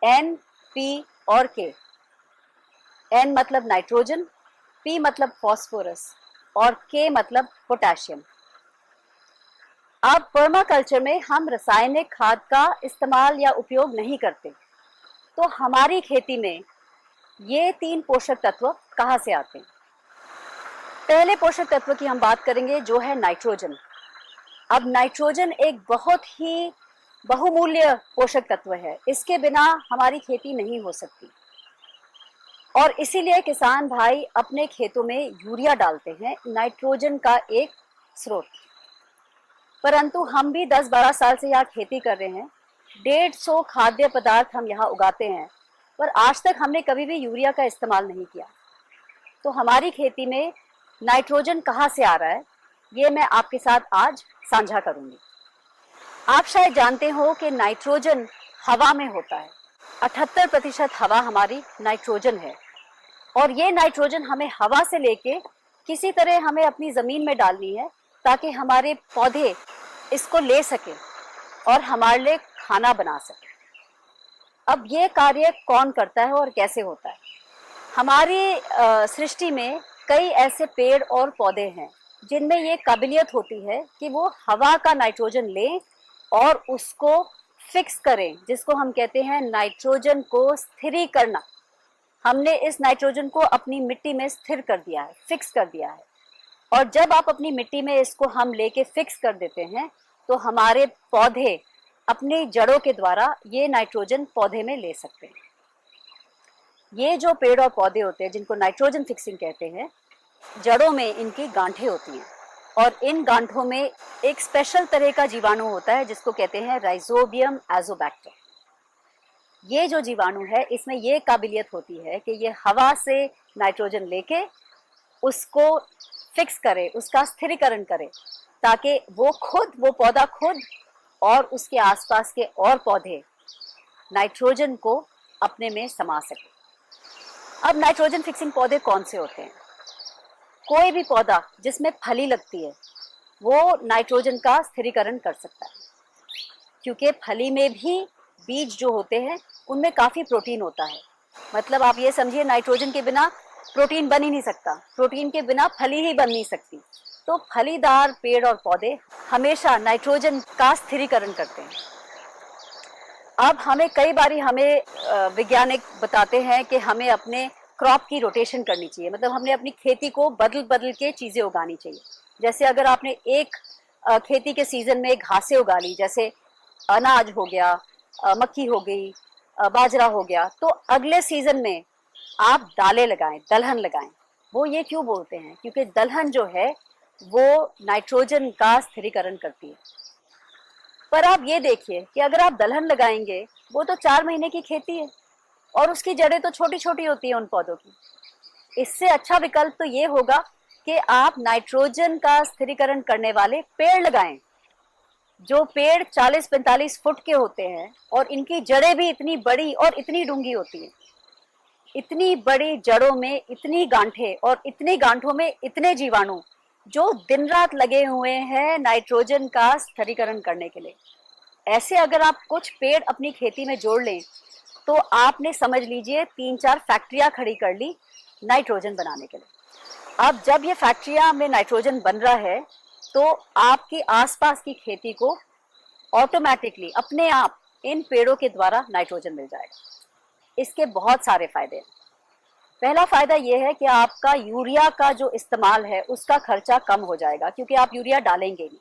N, P और के। N मतलब नाइट्रोजन, पी मतलब फॉस्फोरस और के मतलब पोटेशियम। अब पर्माकल्चर में हम रासायनिक खाद का इस्तेमाल या उपयोग नहीं करते, तो हमारी खेती में ये 3 पोषक तत्व कहाँ से आते हैं? पहले पोषक तत्व की हम बात करेंगे जो है नाइट्रोजन। अब नाइट्रोजन एक बहुत ही बहुमूल्य पोषक तत्व है, इसके बिना हमारी खेती नहीं हो सकती और इसीलिए किसान भाई अपने खेतों में यूरिया डालते हैं, नाइट्रोजन का एक स्रोत। परंतु हम भी 10-12 साल से यहाँ खेती कर रहे हैं, 150 खाद्य पदार्थ हम यहाँ उगाते हैं, पर आज तक हमने कभी भी यूरिया का इस्तेमाल नहीं किया। तो हमारी खेती में नाइट्रोजन कहाँ से आ रहा है, ये मैं आपके साथ आज साझा करूंगी। आप शायद जानते हो कि नाइट्रोजन हवा में होता है। 78% हवा हमारी नाइट्रोजन है और ये नाइट्रोजन हमें हवा से लेके किसी तरह हमें अपनी ज़मीन में डालनी है ताकि हमारे पौधे इसको ले सके और हमारे लिए खाना बना सके। अब ये कार्य कौन करता है और कैसे होता है? हमारी सृष्टि में कई ऐसे पेड़ और पौधे हैं जिनमें ये काबिलियत होती है कि वो हवा का नाइट्रोजन लें और उसको फिक्स करें, जिसको हम कहते हैं नाइट्रोजन को स्थिरीकरण। हमने इस नाइट्रोजन को अपनी मिट्टी में स्थिर कर दिया है, फिक्स कर दिया है। और जब आप अपनी मिट्टी में इसको हम लेके फिक्स कर देते हैं तो हमारे पौधे अपनी जड़ों के द्वारा ये नाइट्रोजन पौधे में ले सकते हैं। ये जो पेड़ और पौधे होते हैं जिनको नाइट्रोजन फिक्सिंग कहते हैं, जड़ों में इनकी गांठें होती हैं और इन गांठों में एक स्पेशल तरह का जीवाणु होता है जिसको कहते हैं राइजोबियम एजोबैक्टर। ये जो जीवाणु है इसमें ये काबिलियत होती है कि ये हवा से नाइट्रोजन लेके उसको फिक्स करे, उसका स्थिरीकरण करे, ताकि वो पौधा खुद और उसके आसपास के और पौधे नाइट्रोजन को अपने में समा सके। अब नाइट्रोजन फिक्सिंग पौधे कौन से होते हैं? कोई भी पौधा जिसमें फली लगती है वो नाइट्रोजन का स्थिरीकरण कर सकता है, क्योंकि फली में भी बीज जो होते हैं उनमें काफ़ी प्रोटीन होता है। मतलब आप ये समझिए नाइट्रोजन के बिना प्रोटीन बन ही नहीं सकता, प्रोटीन के बिना फली ही बन नहीं सकती। तो फलीदार पेड़ और पौधे हमेशा नाइट्रोजन का स्थिरीकरण करते हैं। अब कई बारी हमें वैज्ञानिक बताते हैं कि हमें अपने क्रॉप की रोटेशन करनी चाहिए, मतलब हमने अपनी खेती को बदल बदल के चीज़ें उगानी चाहिए। जैसे अगर आपने एक खेती के सीज़न में घासें उगा ली, जैसे अनाज हो गया, मक्की हो गई, बाजरा हो गया, तो अगले सीज़न में आप दालें लगाएं, दलहन लगाएं। वो ये क्यों बोलते हैं? क्योंकि दलहन जो है वो नाइट्रोजन का स्थिरीकरण करती है। पर आप ये देखिए कि अगर आप दलहन लगाएंगे, वो तो 4 महीने की खेती है और उसकी जड़ें तो छोटी छोटी होती हैं उन पौधों की। इससे अच्छा विकल्प तो ये होगा कि आप नाइट्रोजन का स्थिरीकरण करने वाले पेड़ लगाएं, जो पेड़ 40-45 फुट के होते हैं और इनकी जड़ें भी इतनी बड़ी और इतनी डूंगी होती हैं। इतनी बड़ी जड़ों में इतनी गांठें और इतनी गांठों में इतने जीवाणु जो दिन रात लगे हुए हैं नाइट्रोजन का स्थिरीकरण करने के लिए। ऐसे अगर आप कुछ पेड़ अपनी खेती में जोड़ लें तो आपने समझ लीजिए 3-4 फैक्ट्रियां खड़ी कर ली नाइट्रोजन बनाने के लिए। अब जब ये फैक्ट्रियां में नाइट्रोजन बन रहा है तो आपकी आसपास की खेती को ऑटोमेटिकली अपने आप इन पेड़ों के द्वारा नाइट्रोजन मिल जाएगा। इसके बहुत सारे फायदे हैं। पहला फायदा यह है कि आपका यूरिया का जो इस्तेमाल है उसका खर्चा कम हो जाएगा, क्योंकि आप यूरिया डालेंगे नहीं।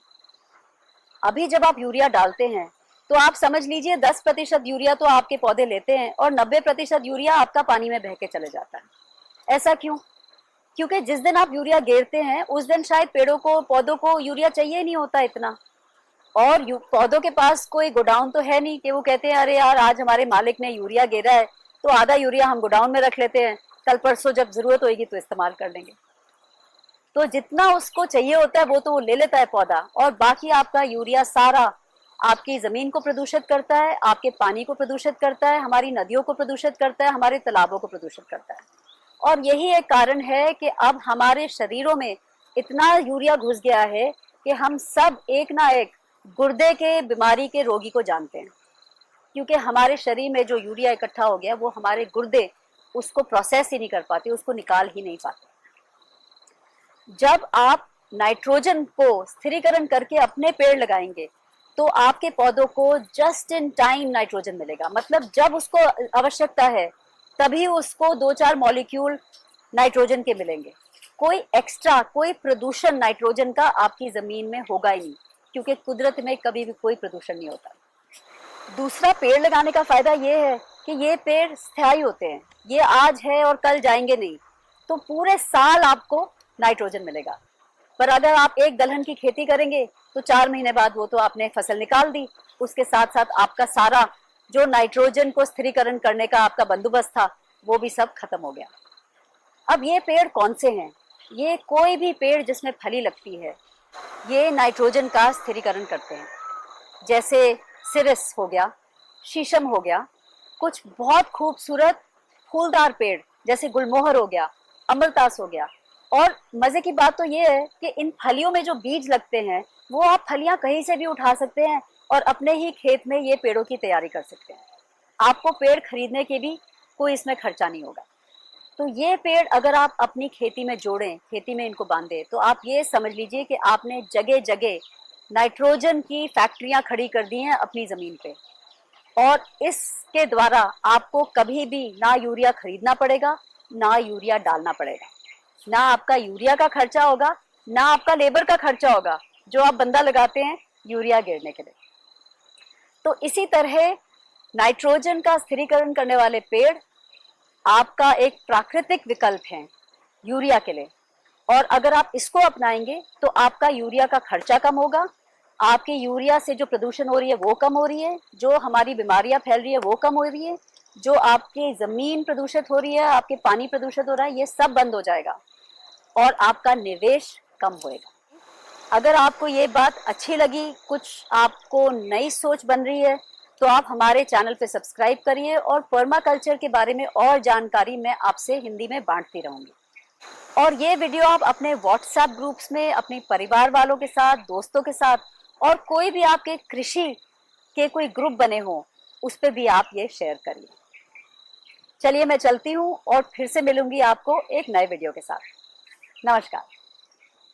अभी जब आप यूरिया डालते हैं तो आप समझ लीजिए 10% यूरिया तो आपके पौधे लेते हैं और 90% यूरिया आपका पानी में बह के चले जाता है। ऐसा क्यों? क्योंकि जिस दिन आप यूरिया गेरते हैं उस दिन शायद पौधों को यूरिया चाहिए नहीं होता इतना, और पौधों के पास कोई गोडाउन तो है नहीं कि वो कहते हैं अरे यार आज हमारे मालिक ने यूरिया गेरा है तो आधा यूरिया हम गोडाउन में रख लेते हैं, कल परसों जब जरूरत होगी तो इस्तेमाल कर लेंगे। तो जितना उसको चाहिए होता है वो तो वो ले लेता है पौधा, और बाकी आपका यूरिया सारा आपकी जमीन को प्रदूषित करता है, आपके पानी को प्रदूषित करता है, हमारी नदियों को प्रदूषित करता है, हमारे तालाबों को प्रदूषित करता है। और यही एक कारण है कि अब हमारे शरीरों में इतना यूरिया घुस गया है कि हम सब एक ना एक गुर्दे के बीमारी के रोगी को जानते हैं। क्योंकि हमारे शरीर में जो यूरिया इकट्ठा हो गया वो हमारे गुर्दे उसको प्रोसेस ही नहीं कर पाते, उसको निकाल ही नहीं पाते। जब आप नाइट्रोजन को स्थिरीकरण करके अपने पेड़ लगाएंगे तो आपके पौधों को जस्ट इन टाइम नाइट्रोजन मिलेगा। मतलब जब उसको आवश्यकता है तभी उसको 2-4 मॉलिक्यूल नाइट्रोजन के मिलेंगे। कोई एक्स्ट्रा, कोई प्रदूषण नाइट्रोजन का आपकी जमीन में होगा ही नहीं, क्योंकि कुदरत में कभी भी कोई प्रदूषण नहीं होता। दूसरा, पेड़ लगाने का फायदा ये है कि ये पेड़ स्थायी होते हैं, ये आज है और कल जाएंगे नहीं, तो पूरे साल आपको नाइट्रोजन मिलेगा। पर अगर आप एक दलहन की खेती करेंगे तो 4 महीने बाद वो तो आपने फसल निकाल दी, उसके साथ साथ आपका सारा जो नाइट्रोजन को स्थिरीकरण करने का आपका बंदोबस्त था वो भी सब खत्म हो गया। अब ये पेड़ कौन से हैं? ये कोई भी पेड़ जिसमें फली लगती है ये नाइट्रोजन का स्थिरीकरण करते हैं। जैसे सिरस हो गया, शीशम हो गया, कुछ बहुत खूबसूरत फूलदार पेड़ जैसे गुलमोहर हो गया, अमलतास हो गया। और मजे की बात तो ये है कि इन फलियों में जो बीज लगते हैं वो आप फलियां कहीं से भी उठा सकते हैं और अपने ही खेत में ये पेड़ों की तैयारी कर सकते हैं। आपको पेड़ खरीदने के भी कोई इसमें खर्चा नहीं होगा। तो ये पेड़ अगर आप अपनी खेती में जोड़ें, खेती में इनको बांधें, तो आप ये समझ लीजिए कि आपने जगह जगह नाइट्रोजन की फैक्ट्रियां खड़ी कर दी हैं अपनी जमीन पे, और इसके द्वारा आपको कभी भी ना यूरिया खरीदना पड़ेगा ना यूरिया डालना पड़ेगा। ना आपका यूरिया का खर्चा होगा ना आपका लेबर का खर्चा होगा जो आप बंदा लगाते हैं यूरिया गिरने के लिए। तो इसी तरह नाइट्रोजन का स्थिरीकरण करने वाले पेड़ आपका एक प्राकृतिक विकल्प है यूरिया के लिए, और अगर आप इसको अपनाएंगे तो आपका यूरिया का खर्चा कम होगा, आपके यूरिया से जो प्रदूषण हो रही है वो कम हो रही है, जो हमारी बीमारियां फैल रही है वो कम हो रही है, जो आपकी जमीन प्रदूषित हो रही है, आपके पानी प्रदूषित हो रहा है, ये सब बंद हो जाएगा और आपका निवेश कम होएगा। अगर आपको ये बात अच्छी लगी, कुछ आपको नई सोच बन रही है, तो आप हमारे चैनल पे सब्सक्राइब करिए और पर्माकल्चर के बारे में और जानकारी मैं आपसे हिंदी में बांटती रहूंगी। और ये वीडियो आप अपने व्हाट्सएप ग्रुप्स में अपने परिवार वालों के साथ, दोस्तों के साथ, और कोई भी आपके कृषि के कोई ग्रुप बने हों उस पर भी आप ये शेयर करिए। चलिए मैं चलती हूँ और फिर से मिलूंगी आपको एक नए वीडियो के साथ। नमस्कार।